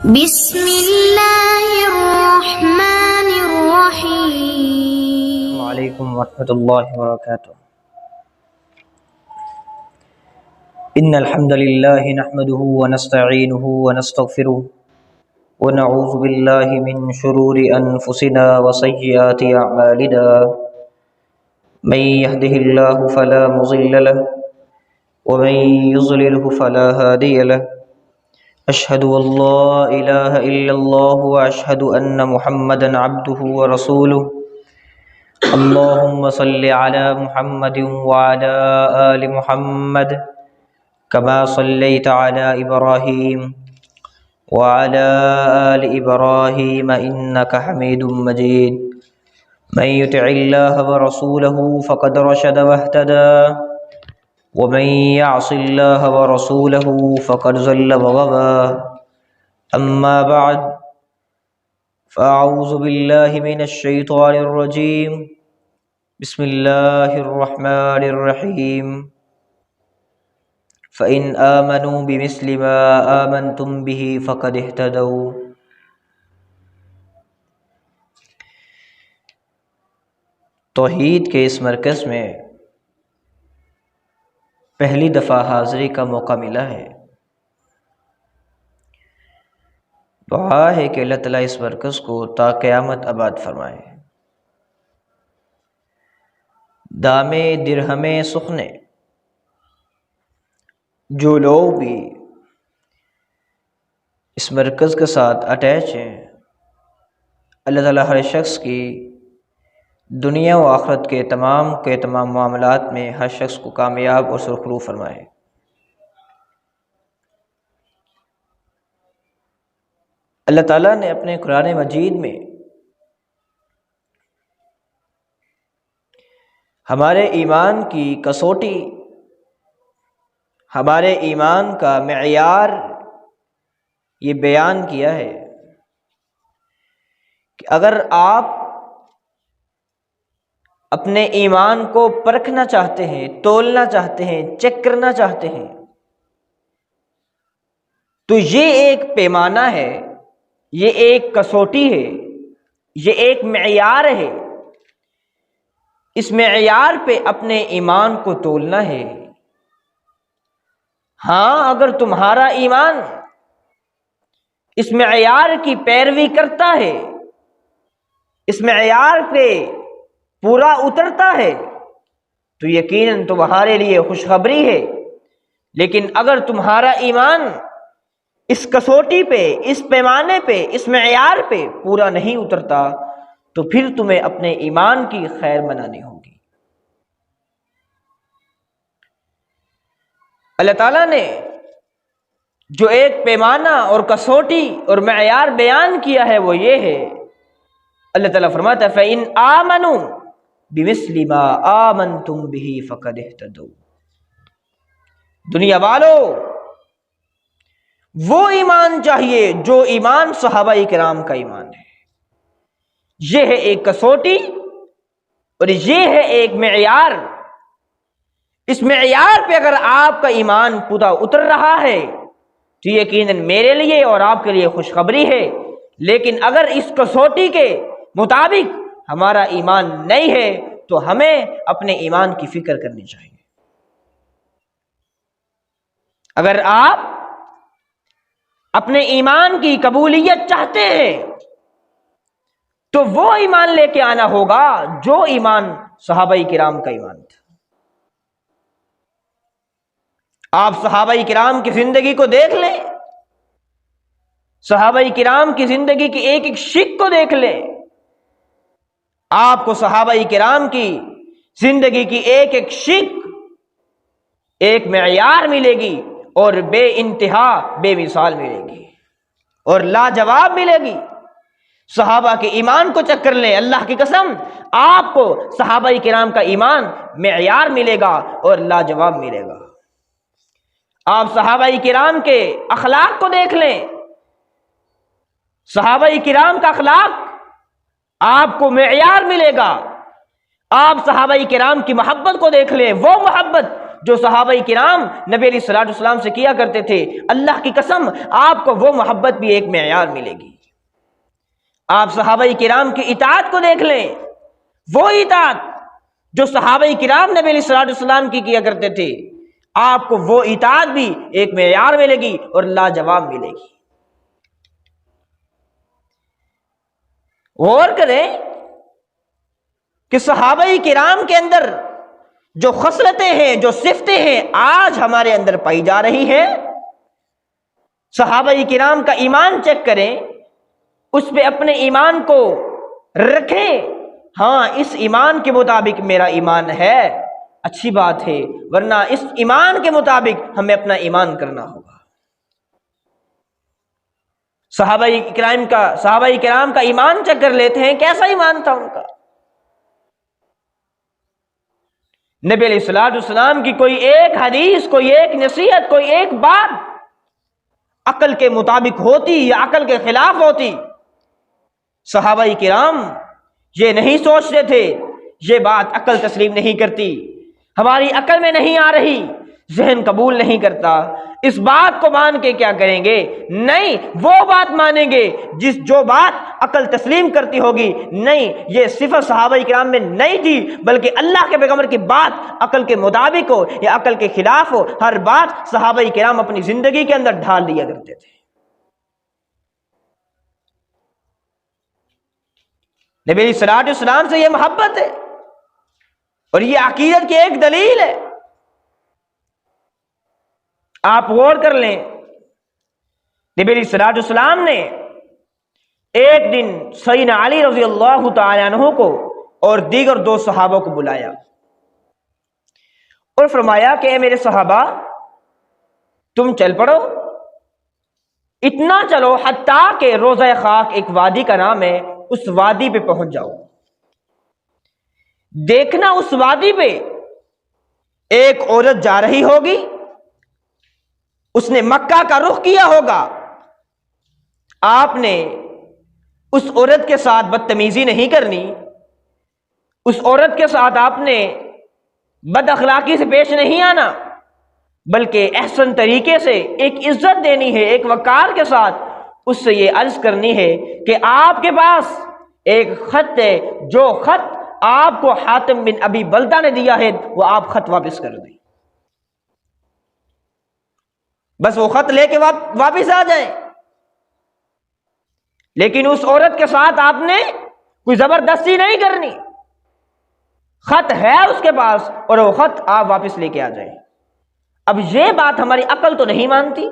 بسم اللہ الرحمن الرحیم۔ وعلیکم ورحمۃ اللہ وبرکاتہ۔ ان الحمد للہ نحمده ونستعینه ونستغفره ونعوذ باللہ من شرور انفسنا وسیئات اعمالنا، من يهده الله فلا مضل له ومن يضلله فلا هادي له، اشهد ان لا اله الا الله واشهد ان محمدا عبده ورسوله، اللهم صل على محمد وعلى آل محمد كما صليت على إبراهيم وعلى آل إبراهيم إنك حميد مجيد، من يطع الله ورسوله فقد رشد واهتدى، ومن يعص الله ورسوله فقد ضل وغوى، أما بعد فأعوذ بالله من الشيطان الرجيم، بسم اللہ الرحمن الرحیم، فَإِنْ آمَنُوا بِمِثْلِ مَا آمَنْتُمْ بِهِ فَقَدِ اهْتَدَوْا۔ توحید کے اس مرکز میں پہلی دفعہ حاضری کا موقع ملا ہے۔ دعا ہے کہ اللہ تعالیٰ اس مرکز کو تا قیامت آباد فرمائے۔ دامے درہمے سخنے، جو لوگ بھی اس مرکز کے ساتھ اٹیچ ہیں، اللہ تعالیٰ ہر شخص کی دنیا و آخرت کے تمام معاملات میں ہر شخص کو کامیاب اور سرخرو فرمائے۔ اللہ تعالیٰ نے اپنے قرآن مجید میں ہمارے ایمان کی کسوٹی، ہمارے ایمان کا معیار یہ بیان کیا ہے کہ اگر آپ اپنے ایمان کو پرکھنا چاہتے ہیں، تولنا چاہتے ہیں، چیک کرنا چاہتے ہیں، تو یہ ایک پیمانہ ہے، یہ ایک کسوٹی ہے، یہ ایک معیار ہے۔ اس معیار پہ اپنے ایمان کو تولنا ہے۔ ہاں، اگر تمہارا ایمان اس معیار کی پیروی کرتا ہے، اس معیار پہ پورا اترتا ہے، تو یقیناً تمہارے لیے خوشخبری ہے۔ لیکن اگر تمہارا ایمان اس کسوٹی پہ، اس پیمانے پہ، اس معیار پہ پورا نہیں اترتا، تو پھر تمہیں اپنے ایمان کی خیر منانی ہوگی۔ اللہ تعالیٰ نے جو ایک پیمانہ اور کسوٹی اور معیار بیان کیا ہے وہ یہ ہے، اللہ تعالیٰ فرماتا ہے فَإِنْ آمَنُوا بِمِثْلِ مَا آمَنْتُمْ بِهِ فَقَدِ اهْتَدَوْا۔ دنیا والو، وہ ایمان چاہیے جو ایمان صحابہ کرام کا ایمان ہے۔ یہ ہے ایک کسوٹی اور یہ ہے ایک معیار۔ اس معیار پہ اگر آپ کا ایمان پورا اتر رہا ہے تو یقیناً میرے لیے اور آپ کے لیے خوشخبری ہے۔ لیکن اگر اس کسوٹی کے مطابق ہمارا ایمان نہیں ہے تو ہمیں اپنے ایمان کی فکر کرنی چاہیے۔ اگر آپ اپنے ایمان کی قبولیت چاہتے ہیں تو وہ ایمان لے کے آنا ہوگا جو ایمان صحابہ کرام کا ایمان تھا۔ آپ صحابہ کرام کی زندگی کو دیکھ لیں، صحابہ کرام کی زندگی کی ایک ایک شک کو دیکھ لیں، آپ کو صحابہ کرام کی زندگی کی ایک ایک شک ایک معیار ملے گی اور بے انتہا بے مثال ملے گی اور لاجواب ملے گی۔ صحابہ کے ایمان کو چیک کر لیں، اللہ کی قسم آپ کو صحابہ کرام کا ایمان معیار ملے گا اور لاجواب ملے گا۔ آپ صحابہ کرام کے اخلاق کو دیکھ لیں، صحابہ کرام کا اخلاق آپ کو معیار ملے گا۔ آپ صحابہ کرام کی محبت کو دیکھ لیں، وہ محبت جو صحابہ کرام نبی علیہ الصلوۃ والسلام سے کیا کرتے تھے، اللہ کی قسم آپ کو وہ محبت بھی ایک معیار ملے گی۔ آپ صحابہ کرام کی اطاعت کو دیکھ لیں، وہ اطاعت جو صحابہ کرام نبی علیہ الصلوۃ والسلام کی کیا کرتے تھے، آپ کو وہ اطاعت بھی ایک معیار ملے گی اور لاجواب ملے گی۔ غور کریں کہ صحابہ کرام کے اندر جو خصلتیں ہیں، جو صفتیں ہیں، آج ہمارے اندر پائی جا رہی ہیں۔ صحابہ کرام کا ایمان چیک کریں، اس پہ اپنے ایمان کو رکھیں، ہاں اس ایمان کے مطابق میرا ایمان ہے، اچھی بات ہے، ورنہ اس ایمان کے مطابق ہمیں اپنا ایمان کرنا ہوگا۔ صحابہ کرام کا ایمان چیک کر لیتے ہیں، کیسا ایمان تھا ان کا۔ نبی علیہ الصلوۃ والسلام کی کوئی ایک حدیث، کوئی ایک نصیحت، کوئی ایک بات عقل کے مطابق ہوتی یا عقل کے خلاف ہوتی، صحابہ کرام یہ نہیں سوچتے تھے، یہ بات عقل تسلیم نہیں کرتی، ہماری عقل میں نہیں آ رہی، ذہن قبول نہیں کرتا، اس بات کو مان کے کیا کریں گے؟ نہیں، وہ بات مانیں گے جو بات عقل تسلیم کرتی ہوگی۔ نہیں، یہ صفت صحابہ کرام میں نہیں تھی، بلکہ اللہ کے پیغمبر کی بات عقل کے مطابق ہو یا عقل کے خلاف ہو، ہر بات صحابہ کرام اپنی زندگی کے اندر ڈھال دیا کرتے تھے۔ نبی علیہ الصلوۃ والسلام سے یہ محبت ہے اور یہ عقیدت کی ایک دلیل ہے۔ آپ غور کر لیں، نبی علیہ الصلوۃ والسلام نے ایک دن سیدنا علی رضی اللہ تعالی عنہ کو اور دیگر دو صحابہ کو بلایا اور فرمایا کہ اے میرے صحابہ، تم چل پڑو، اتنا چلو حتیٰ کہ روضہ خاک ایک وادی کا نام ہے، اس وادی پہ پہنچ جاؤ۔ دیکھنا اس وادی پہ ایک عورت جا رہی ہوگی، اس نے مکہ کا رخ کیا ہوگا، آپ نے اس عورت کے ساتھ بدتمیزی نہیں کرنی، اس عورت کے ساتھ آپ نے بد اخلاقی سے پیش نہیں آنا، بلکہ احسن طریقے سے ایک عزت دینی ہے، ایک وقار کے ساتھ اس سے یہ عرض کرنی ہے کہ آپ کے پاس ایک خط ہے، جو خط آپ کو حاتم بن ابی بلتہ نے دیا ہے وہ آپ خط واپس کر دیں، بس وہ خط لے کے واپس آ جائیں۔ لیکن اس عورت کے ساتھ آپ نے کوئی زبردستی نہیں کرنی، خط ہے اس کے پاس اور وہ خط آپ واپس لے کے آ جائیں۔ اب یہ بات ہماری عقل تو نہیں مانتی،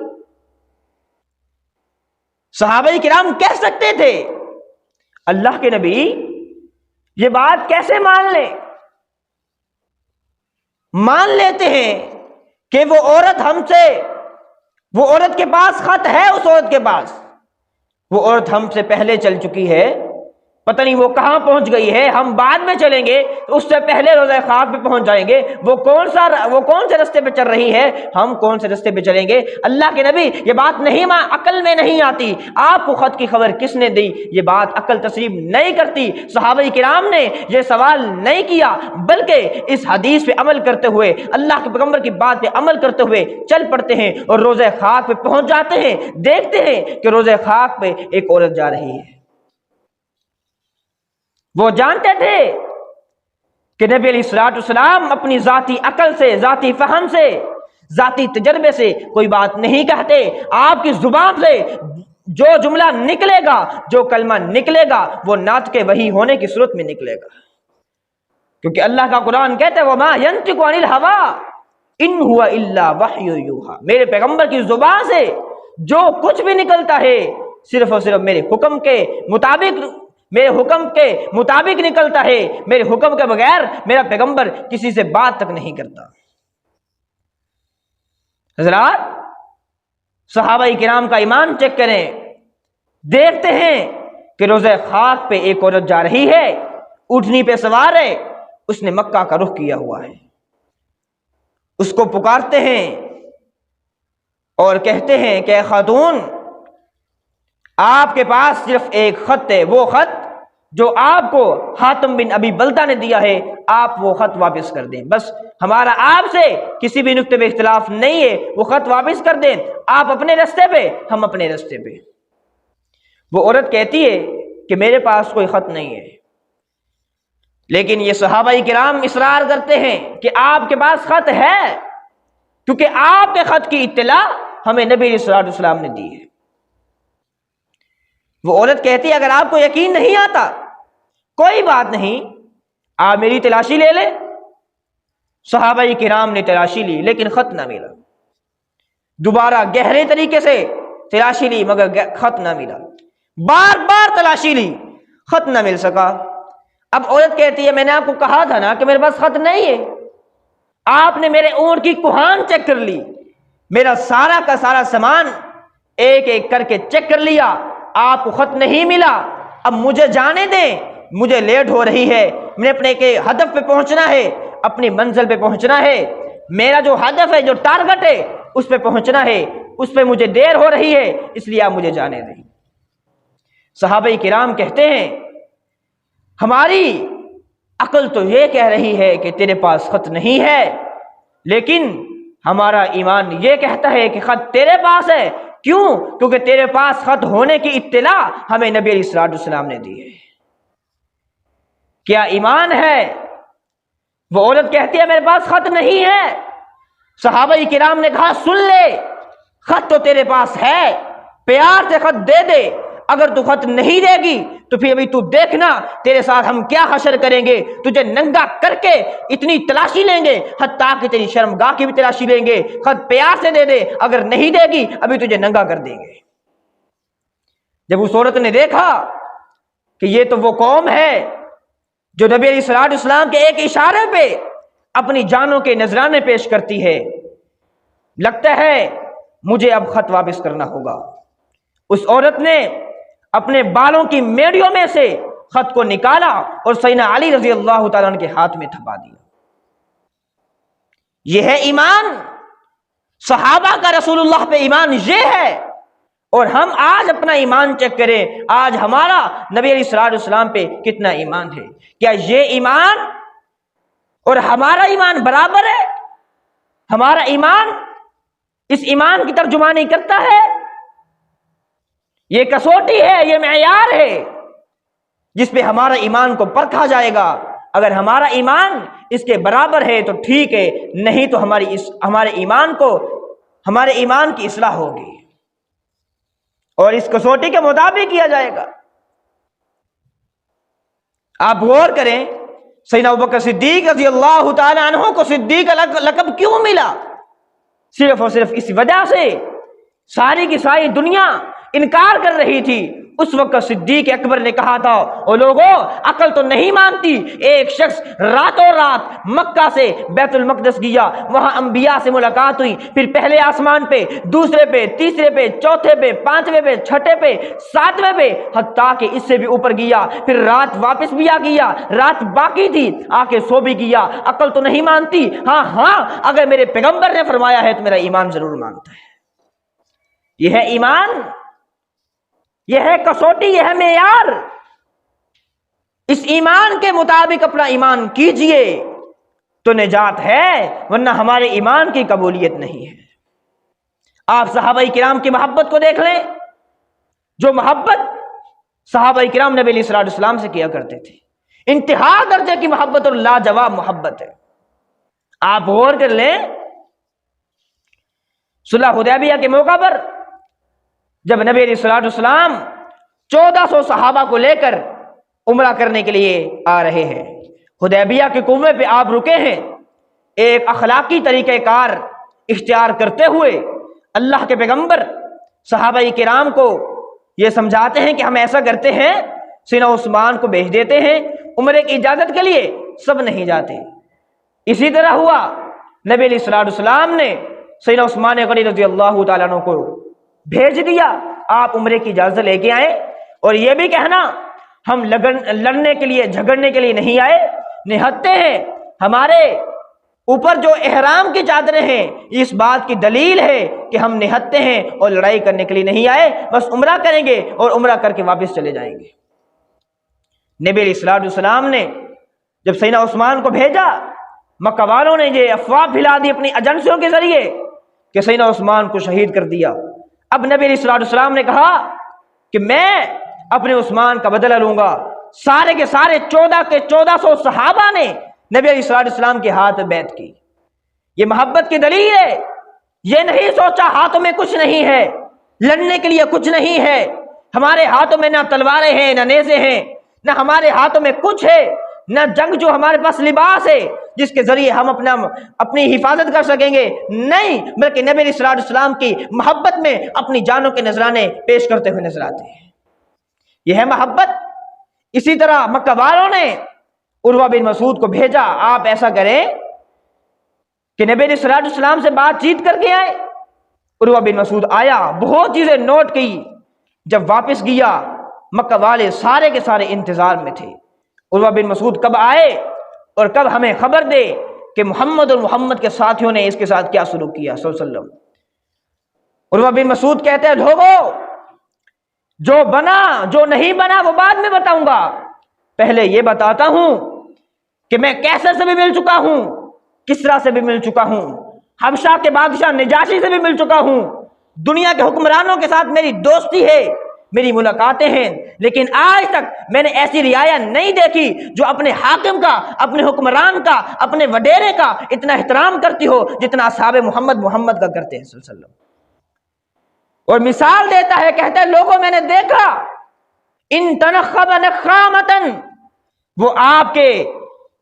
صحابہ کرام کہہ سکتے تھے، اللہ کے نبی یہ بات کیسے مان لیں؟ مان لیتے ہیں کہ وہ عورت کے پاس خط ہے، اس عورت کے پاس، وہ عورت ہم سے پہلے چل چکی ہے، پتہ نہیں وہ کہاں پہنچ گئی ہے، ہم بعد میں چلیں گے تو اس سے پہلے روضہ خاک پہ پہنچ جائیں گے، وہ کون سے رستے پہ چل رہی ہے، ہم کون سے رستے پہ چلیں گے؟ اللہ کے نبی یہ بات نہیں عقل میں نہیں آتی، آپ کو خط کی خبر کس نے دی؟ یہ بات عقل تسلیم نہیں کرتی۔ صحابہ کرام نے یہ سوال نہیں کیا، بلکہ اس حدیث پہ عمل کرتے ہوئے، اللہ کے پیغمبر کی بات پہ عمل کرتے ہوئے چل پڑتے ہیں اور روضہ خاک پہ پہنچ جاتے ہیں، دیکھتے ہیں کہ روضہ خاک پہ ایک عورت جا رہی ہے۔ وہ جانتے تھے کہ نبی علیہ الصلوۃ والسلام اپنی ذاتی عقل سے، ذاتی فہم سے، ذاتی تجربے سے کوئی بات نہیں کہتے، آپ کی زبان سے جو جملہ نکلے گا، جو کلمہ نکلے گا، وہ ناطق وحی ہونے کی صورت میں نکلے گا، کیونکہ اللہ کا قرآن کہتا ہے وَمَا يَنطِقُ عَنِ الْهَوَىٰ إِنْ هُوَ إِلَّا وَحْيٌ يُوحَىٰ، میرے پیغمبر کی زبان سے جو کچھ بھی نکلتا ہے صرف اور صرف میرے حکم کے مطابق نکلتا ہے، میرے حکم کے بغیر میرا پیغمبر کسی سے بات تک نہیں کرتا۔ حضرات، صحابہ کرام کا ایمان چیک کریں، دیکھتے ہیں کہ روضہ خاک پہ ایک عورت جا رہی ہے، اونٹنی پہ سوار ہے، اس نے مکہ کا رخ کیا ہوا ہے، اس کو پکارتے ہیں اور کہتے ہیں کہ اے خاتون، آپ کے پاس صرف ایک خط ہے، وہ خط جو آپ کو حاتم بن ابی بلتہ نے دیا ہے آپ وہ خط واپس کر دیں، بس ہمارا آپ سے کسی بھی نقطے پہ اختلاف نہیں ہے، وہ خط واپس کر دیں، آپ اپنے رستے پہ ہم اپنے رستے پہ۔ وہ عورت کہتی ہے کہ میرے پاس کوئی خط نہیں ہے، لیکن یہ صحابہ کرام اصرار کرتے ہیں کہ آپ کے پاس خط ہے، کیونکہ آپ کے خط کی اطلاع ہمیں نبی علیہ الصلوۃ والسلام نے دی ہے۔ وہ عورت کہتی ہے اگر آپ کو یقین نہیں آتا کوئی بات نہیں، آپ میری تلاشی لے لیں۔ صحابہ کرام نے تلاشی لی لیکن خط نہ ملا، دوبارہ گہرے طریقے سے تلاشی لی مگر خط نہ ملا، بار بار تلاشی لی، خط نہ مل سکا۔ اب عورت کہتی ہے میں نے آپ کو کہا تھا نا کہ میرے پاس خط نہیں ہے، آپ نے میرے اونٹ کی کوہان چیک کر لی، میرا سارا کا سارا سامان ایک ایک کر کے چیک کر لیا، آپ کو خط نہیں ملا، اب مجھے جانے دیں، مجھے لیٹ ہو رہی ہے، میں اپنے کے ہدف پہ پہنچنا ہے، اپنی منزل پہ پہنچنا ہے، میرا جو ہدف ہے جو ٹارگٹ ہے اس پہ پہنچنا ہے، اس پہ مجھے دیر ہو رہی ہے، اس لیے آپ مجھے جانے دیں۔ صحابہ کرام کہتے ہیں ہماری عقل تو یہ کہہ رہی ہے کہ تیرے پاس خط نہیں ہے، لیکن ہمارا ایمان یہ کہتا ہے کہ خط تیرے پاس ہے، کیوں؟ کیونکہ تیرے پاس خط ہونے کی اطلاع ہمیں نبی علیہ الصلوۃ والسلام نے دی ہے۔ کیا ایمان ہے؟ وہ عورت کہتی ہے میرے پاس خط نہیں ہے۔ صحابہ کرام نے کہا سن لے، خط تو تیرے پاس ہے، پیار سے خط دے دے، اگر تو خط نہیں دے گی تو پھر ابھی تو دیکھنا تیرے ساتھ ہم کیا حشر کریں گے، تجھے ننگا کر کے اتنی تلاشی لیں گے حتیٰ کہ تیری شرمگاہ کی بھی تلاشی لیں گے، خط پیار سے دے دے، اگر نہیں دے گی ابھی تجھے ننگا کر دیں گے۔ جب اس عورت نے دیکھا کہ یہ تو وہ قوم ہے جو نبی علیہ الصلوۃ والسلام کے ایک اشارے پہ اپنی جانوں کے نذرانے پیش کرتی ہے، لگتا ہے مجھے اب خط واپس کرنا ہوگا۔ اس عورت نے اپنے بالوں کی میڑیوں میں سے خط کو نکالا اور سیدنا علی رضی اللہ تعالیٰ عنہ کے ہاتھ میں تھپا دیا۔ یہ ہے ایمان، صحابہ کا رسول اللہ پہ ایمان یہ ہے۔ اور ہم آج اپنا ایمان چیک کریں، آج ہمارا نبی علیہ الصلوۃ والسلام پہ کتنا ایمان ہے؟ کیا یہ ایمان اور ہمارا ایمان برابر ہے؟ ہمارا ایمان اس ایمان کی ترجمانی کرتا ہے؟ یہ کسوٹی ہے، یہ معیار ہے جس پہ ہمارا ایمان کو پرکھا جائے گا۔ اگر ہمارا ایمان اس کے برابر ہے تو ٹھیک ہے، نہیں تو ہمارے ایمان کی اصلاح ہوگی اور اس کسوٹی کے مطابق کیا جائے گا۔ آپ غور کریں سیدنا ابوبکر صدیق رضی اللہ تعالی عنہ کو صدیق کا لقب کیوں ملا؟ صرف اور صرف اس وجہ سے ساری کی ساری دنیا انکار کر رہی تھی۔ اس وقت صدیق اکبر نے کہا تھا او لوگوں عقل تو نہیں مانتی، ایک شخص راتوں رات مکہ سے بیت المقدس گیا، وہاں انبیاء سے ملاقات ہوئی، پھر پہلے آسمان پہ، دوسرے پہ، تیسرے پہ، چوتھے پہ، پانچویں پہ، چھٹے پہ، ساتویں پہ، حتیٰ کہ اس سے بھی اوپر گیا، پھر رات واپس بھی آ گیا، رات باقی تھی آ کے سو بھی گیا۔ عقل تو نہیں مانتی؟ ہاں اگر میرے پیغمبر نے فرمایا ہے تو میرا ایمان ضرور مانتا ہے۔ یہ ہے ایمان، یہ ہے کسوٹی، یہ ہے معیار۔ اس ایمان کے مطابق اپنا ایمان کیجئے تو نجات ہے، ورنہ ہمارے ایمان کی قبولیت نہیں ہے۔ آپ صحابہ کرام کی محبت کو دیکھ لیں، جو محبت صحابہ کرام نبی علیہ الصلوۃ والسلام سے کیا کرتے تھے، انتہا درجے کی محبت اور لاجواب محبت ہے۔ آپ غور کر لیں صلح حدیبیہ کے موقع پر جب نبی علیہ الصلوۃ والسلام 1400 صحابہ کو لے کر عمرہ کرنے کے لیے آ رہے ہیں، حدیبیہ کے کنویں پہ آپ رکے ہیں، ایک اخلاقی طریقہ کار اختیار کرتے ہوئے اللہ کے پیغمبر صحابہ کرام کو یہ سمجھاتے ہیں کہ ہم ایسا کرتے ہیں، سیدنا عثمان کو بھیج دیتے ہیں عمرے کی اجازت کے لیے، سب نہیں جاتے۔ اسی طرح ہوا، نبی علیہ الصلوۃ والسلام نے سیدنا عثمان غنی رضی اللہ تعالیٰ عنہ کو بھیج دیا، آپ عمرے کی اجازت لے کے آئے، اور یہ بھی کہنا ہم لڑنے کے لیے جھگڑنے کے لیے نہیں آئے، نہتے ہیں، ہمارے اوپر جو احرام کی چادریں ہیں اس بات کی دلیل ہے کہ ہم نہتے ہیں اور لڑائی کرنے کے لیے نہیں آئے، بس عمرہ کریں گے اور عمرہ کر کے واپس چلے جائیں گے۔ نبی علیہ الصلوۃ والسلام نے جب سیدنا عثمان کو بھیجا، مکہ والوں نے یہ افواہ پھیلا دی اپنی ایجنسیوں کے ذریعے کہ سیدنا عثمان کو شہید کر دیا۔ اب نبی علیہ الصلوۃ والسلام نے کہا کہ میں اپنے عثمان کا بدلہ لوں گا۔ سارے کے سارے 1400 صحابہ نے نبی علیہ الصلوۃ والسلام کے ہاتھ میں بیعت کی۔ یہ محبت کی دلیل ہے۔ یہ نہیں سوچا ہاتھوں میں کچھ نہیں ہے، لڑنے کے لیے کچھ نہیں ہے، ہمارے ہاتھوں میں نہ تلواریں ہیں نہ نیزے ہیں، نہ ہمارے ہاتھوں میں کچھ ہے، نہ جنگ جو ہمارے پاس لباس ہے جس کے ذریعے ہم اپنی حفاظت کر سکیں گے، نہیں، بلکہ نبی علیہ الصلوۃ والسلام کی محبت میں اپنی جانوں کے نذرانے پیش کرتے ہوئے نظر آتے ہیں۔ یہ ہے محبت۔ اسی طرح مکہ والوں نے عروہ بن مسعود کو بھیجا، آپ ایسا کریں کہ نبی علیہ الصلوۃ والسلام سے بات چیت کر کے آئے۔ عروہ بن مسعود آیا، بہت چیزیں نوٹ کی، جب واپس گیا مکہ والے سارے کے سارے انتظار میں تھے عروہ بن مسعود کب آئے اور کب ہمیں خبر دے کہ محمد اور محمد کے ساتھیوں نے اس کے ساتھ کیا سلوک کیا صلی اللہ علیہ وسلم۔ عروہ بن مسعود کہتے ہیں لوگو، جو بنا جو نہیں بنا وہ بعد میں بتاؤں گا، پہلے یہ بتاتا ہوں کہ میں کیسر سے بھی مل چکا ہوں، کسرا سے بھی مل چکا ہوں، حبشہ کے بادشاہ نجاشی سے بھی مل چکا ہوں، دنیا کے حکمرانوں کے ساتھ میری دوستی ہے، میری ملاقاتیں ہیں، لیکن آج تک میں نے ایسی رعایا نہیں دیکھی جو اپنے حاکم کا، اپنے حکمران کا، اپنے وڈیرے کا اتنا احترام کرتی ہو جتنا اصحاب محمد کا کرتے ہیں صلی اللہ علیہ وسلم۔ اور مثال دیتا ہے، کہتا ہے لوگوں میں نے دیکھا ان تنخب نخامتن، وہ آپ کے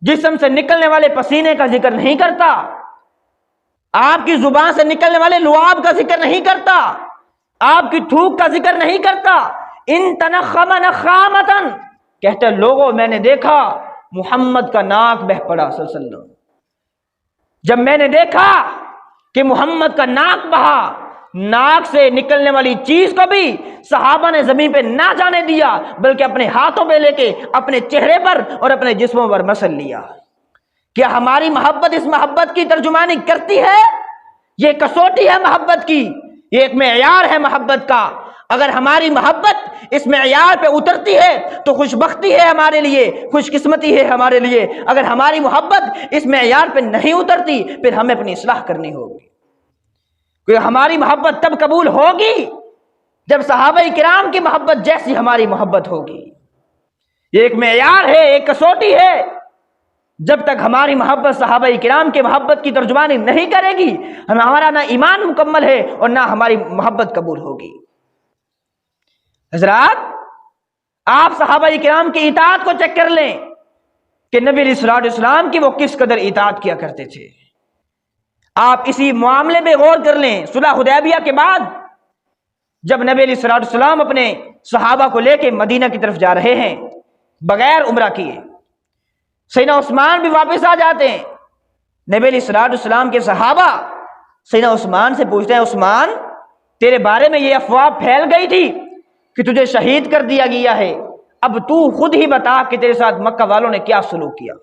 جسم سے نکلنے والے پسینے کا ذکر نہیں کرتا، آپ کی زبان سے نکلنے والے لعاب کا ذکر نہیں کرتا، آپ کی تھوک کا ذکر نہیں کرتا، ان تنخم نخامتن، کہتے ہیں لوگوں میں نے دیکھا محمد کا ناک بہ پڑا صلی اللہ علیہ وسلم۔ جب میں نے دیکھا کہ محمد کا ناک بہا، ناک سے نکلنے والی چیز کو بھی صحابہ نے زمین پہ نہ جانے دیا، بلکہ اپنے ہاتھوں پہ لے کے اپنے چہرے پر اور اپنے جسموں پر مسل لیا۔ کیا ہماری محبت اس محبت کی ترجمانی کرتی ہے؟ یہ کسوٹی ہے محبت کی، یہ ایک معیار ہے محبت کا۔ اگر ہماری محبت اس معیار پہ اترتی ہے تو خوش بختی ہے ہمارے لیے، خوش قسمتی ہے ہمارے لیے۔ اگر ہماری محبت اس معیار پہ نہیں اترتی پھر ہمیں اپنی اصلاح کرنی ہوگی، کیونکہ ہماری محبت تب قبول ہوگی جب صحابہ کرام کی محبت جیسی ہماری محبت ہوگی۔ یہ ایک معیار ہے، ایک کسوٹی ہے۔ جب تک ہماری محبت صحابہ کرام کی محبت کی ترجمانی نہیں کرے گی، ہمارا نہ ایمان مکمل ہے اور نہ ہماری محبت قبول ہوگی۔ حضرات، آپ صحابہ کرام کی اطاعت کو چیک کر لیں کہ نبی علیہ الصلوۃ والسلام کی وہ کس قدر اطاعت کیا کرتے تھے۔ آپ اسی معاملے میں غور کر لیں۔ صلح حدیبیہ کے بعد جب نبی علیہ الصلوۃ والسلام اپنے صحابہ کو لے کے مدینہ کی طرف جا رہے ہیں بغیر عمرہ کیے، سیدنا عثمان بھی واپس آ جاتے ہیں۔ نبی علیہ الصلوۃ والسلام کے صحابہ سیدنا عثمان سے پوچھتے ہیں، عثمان تیرے بارے میں یہ افواہ پھیل گئی تھی کہ تجھے شہید کر دیا گیا ہے، اب تو خود ہی بتا کہ تیرے ساتھ مکہ والوں نے کیا سلوک کیا۔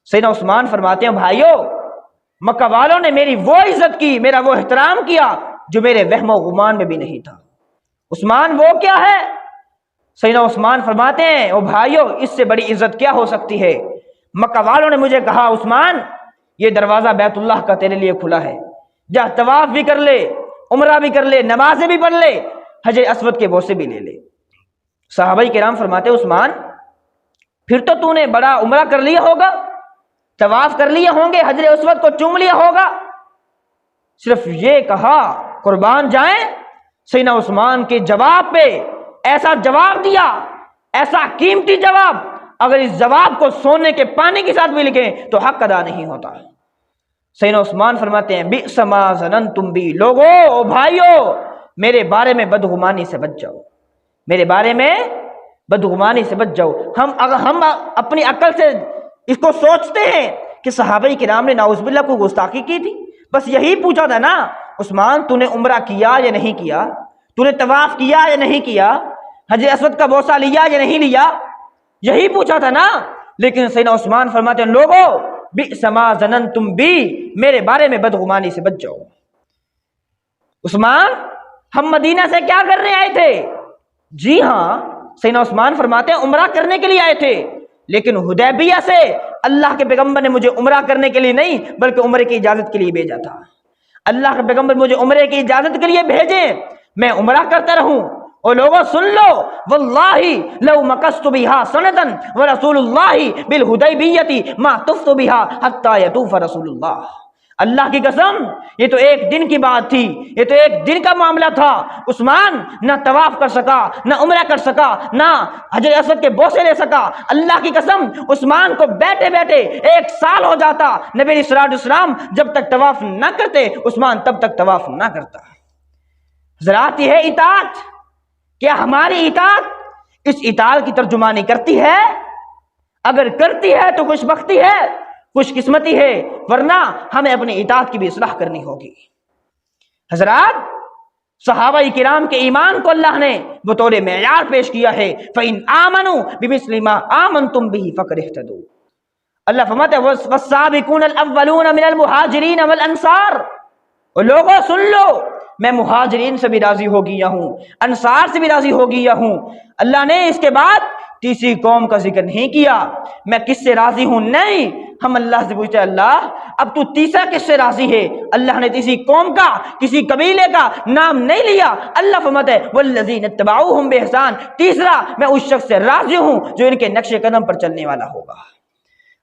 سیدنا عثمان فرماتے ہیں، بھائیو، مکہ والوں نے میری وہ عزت کی، میرا وہ احترام کیا جو میرے وہم و گمان میں بھی نہیں تھا۔ عثمان وہ کیا ہے؟ سیدنا عثمان فرماتے ہیں، او بھائیو، اس سے بڑی عزت کیا ہو سکتی ہے؟ مکہ والوں نے مجھے کہا، عثمان یہ دروازہ بیت اللہ کا تیرے لیے کھلا ہے، جا طواف بھی کر لے، عمرہ بھی کر لے، نمازیں بھی پڑھ لے، حجر اسود کے بوسے بھی لے لے۔ صحابہ کرام فرماتے ہیں، عثمان پھر تو نے بڑا عمرہ کر لیا ہوگا، طواف کر لیے ہوں گے، حجر اسود کو چوم لیا ہوگا۔ صرف یہ کہا، قربان جائیں، سیدنا عثمان کے جواب پہ ایسا جواب دیا، ایسا قیمتی جواب، اگر اس جواب کو سونے کے پانی کے ساتھ بھی لکھیں تو حق ادا نہیں ہوتا۔ سیدنا عثمان فرماتے ہیں، بئس ما ظننتم بی، لوگو، او بھائیو، میرے بارے میں بدگمانی سے بچ جاؤ، میرے بارے میں بدگمانی سے بچ جاؤ۔ ہم اپنی عقل سے اس کو سوچتے ہیں کہ صحابہ کرام نے نعوذ باللہ کو گستاخی کی تھی، بس یہی پوچھا تھا نا، عثمان تو نے عمرہ کیا یا نہیں کیا، تو نے طواف کیا یا نہیں کیا، حجر اسود کا بوسہ لیا یا نہیں لیا، یہی پوچھا تھا نا۔ لیکن سیدنا عثمان فرماتے ہیں، لوگو بئس ما ظننتم بی، میرے بارے میں بدگمانی سے بچ جاؤ۔ عثمان، ہم مدینہ سے کیا کرنے آئے تھے؟ جی ہاں، سیدنا عثمان فرماتے ہیں عمرہ کرنے کے لیے آئے تھے، لیکن حدیبیہ سے اللہ کے پیغمبر نے مجھے عمرہ کرنے کے لیے نہیں بلکہ عمرے کی اجازت کے لیے بھیجا تھا۔ اللہ کے پیغمبر مجھے عمرے کی اجازت کے لیے بھیجے، میں عمرہ کرتا رہوں۔ اور لوگوں سن لو، واللہ لو مکثت بها سنتا ورسول اللہ بالحدیبیہ ما طفت بها حتی یطوف رسول اللہ۔ اللہ کی قسم، یہ تو ایک دن کی بات تھی، یہ تو ایک دن کا معاملہ تھا۔ عثمان نہ طواف کر سکا، نہ عمرہ کر سکا، نہ حجر اسود کے بوسے لے سکا۔ اللہ کی قسم عثمان کو بیٹھے بیٹھے 1 سال ہو جاتا، نبی علیہ الصلوۃ والسلام جب تک طواف نہ کرتے عثمان تب تک طواف نہ کرتا۔ حضرات، یہ ہے اطاعت۔ کیا ہماری اطاعت اس اطاعت کی ترجمانی کرتی ہے؟ اگر کرتی ہے تو خوش بختی ہے، خوش قسمتی ہے، ورنہ ہمیں اپنی اطاعت کی بھی اصلاح کرنی ہوگی۔ حضرات، صحابہ کرام کے ایمان کو اللہ نے بطور معیار پیش کیا ہے، فَإِنْ آمَنُوا بِمِثْلِ مَا آمَنْتُمْ بِهِ فَقَدِ اهْتَدُوا۔ اللہ فرماتا ہے وَالسَّابِقُونَ الْأَوَّلُونَ مِنَ الْمُهَاجِرِينَ وَالْأَنصَارِ۔ اور لوگوں سن لو، میں مہاجرین سے بھی راضی ہو گیا ہوں، انصار سے بھی راضی ہو گیا ہوں۔ اللہ نے اس کے بعد تیسری قوم کا ذکر نہیں کیا۔ میں کس سے راضی ہوں؟ نہیں، ہم اللہ سے پوچھتے ہیں اللہ اب تو تیسرا کس سے راضی ہے؟ اللہ نے کسی قوم کا، کسی قبیلے کا نام نہیں لیا۔ اللہ فرماتا ہے والذین اتبعوہم بإحسان، تیسرا میں اس شخص سے راضی ہوں جو ان کے نقش قدم پر چلنے والا ہوگا۔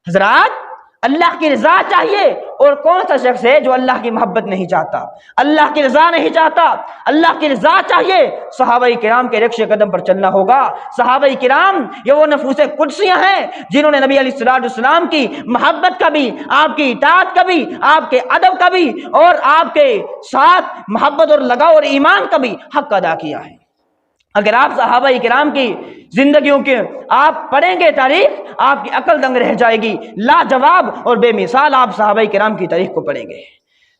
حضرات، اللہ کی رضا چاہیے، اور کون سا شخص ہے جو اللہ کی محبت نہیں چاہتا، اللہ کی رضا نہیں چاہتا؟ اللہ کی رضا چاہیے، صحابہ کرام کے نقش قدم پر چلنا ہوگا۔ صحابہ کرام یہ وہ نفوس قدسیاں ہیں جنہوں نے نبی علیہ الصلوۃ والسلام کی محبت کا بھی، آپ کی اطاعت کا بھی، آپ کے ادب کا بھی، اور آپ کے ساتھ محبت اور لگاؤ اور ایمان کا بھی حق ادا کیا ہے۔ اگر آپ صحابہ کرام کی زندگیوں کے آپ پڑھیں گے تاریخ، آپ کی عقل دنگ رہ جائے گی۔ لاجواب اور بے مثال آپ صحابہ کرام کی تاریخ کو پڑھیں گے۔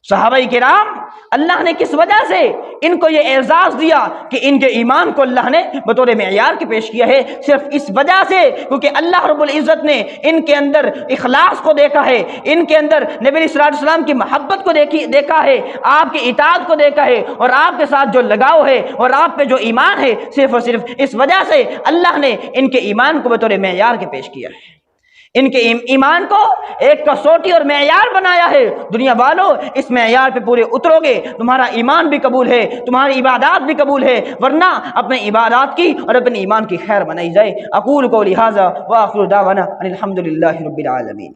صحابہ کرام اللہ نے کس وجہ سے ان کو یہ اعزاز دیا کہ ان کے ایمان کو اللہ نے بطور معیار کے پیش کیا ہے؟ صرف اس وجہ سے کیونکہ اللہ رب العزت نے ان کے اندر اخلاص کو دیکھا ہے، ان کے اندر نبی علیہ الصلوۃ والسلام کی محبت کو دیکھا ہے، آپ کی اطاعت کو دیکھا ہے، اور آپ کے ساتھ جو لگاؤ ہے اور آپ پہ جو ایمان ہے، صرف اور صرف اس وجہ سے اللہ نے ان کے ایمان کو بطور معیار کے پیش کیا ہے۔ ان کے ایمان کو ایک کسوٹی اور معیار بنایا ہے۔ دنیا والوں، اس معیار پہ پورے اترو گے، تمہارا ایمان بھی قبول ہے، تمہاری عبادات بھی قبول ہے، ورنہ اپنے عبادات کی اور اپنے ایمان کی خیر بنائی جائے۔ اقول قولی ھذا واخر دعوانا ان الحمد للہ رب العالمین۔